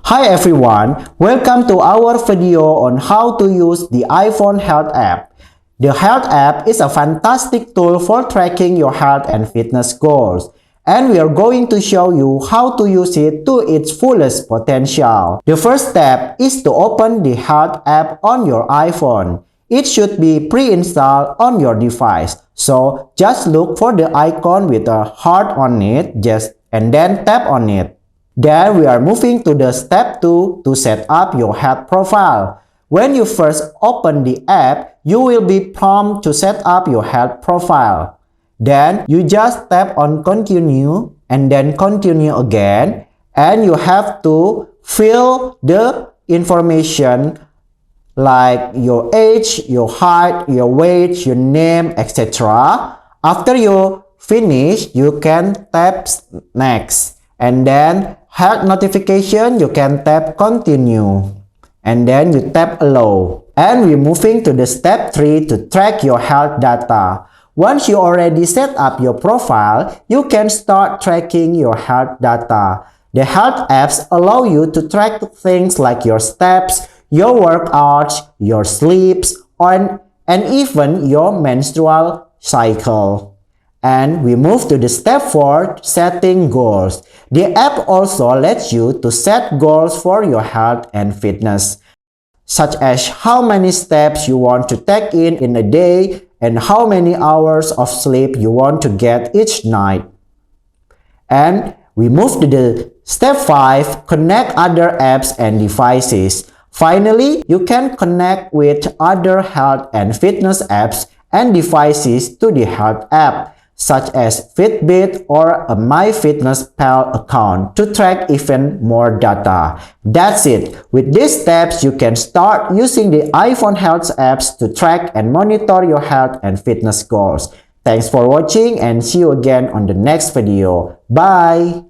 Hi everyone, welcome to our video on how to use the iPhone Health app. The Health app is a fantastic tool for tracking your health and fitness goals, and we are going to show you how to use it to its fullest potential. The first step is to open the Health app on your iPhone. It should be pre-installed on your device, so just look for the icon with a heart on it and then tap on it. Then we are moving to the step 2 to set up your health profile. When you first open the app, you will be prompted to set up your health profile. Then you just tap on continue and then continue again, and you have to fill the information like your age, your height, your weight, your name, etc. After you finish, you can tap next, and then health notification, you can tap continue, and then you tap allow. And we're moving to the step 3 to track your health data. Once you already set up your profile, you can start tracking your health data. The health apps allow you to track things like your steps, your workouts, your sleeps, and even your menstrual cycle. And we move to the step 4, setting goals. The app also lets you to set goals for your health and fitness, such as how many steps you want to take in a day and how many hours of sleep you want to get each night. And we move to the step 5, connect other apps and devices. Finally, you can connect with other health and fitness apps and devices to the Health app, such as Fitbit or a MyFitnessPal account to track even more data. That's it. With these steps, you can start using the iPhone Health apps to track and monitor your health and fitness goals. Thanks for watching and see you again on the next video. Bye!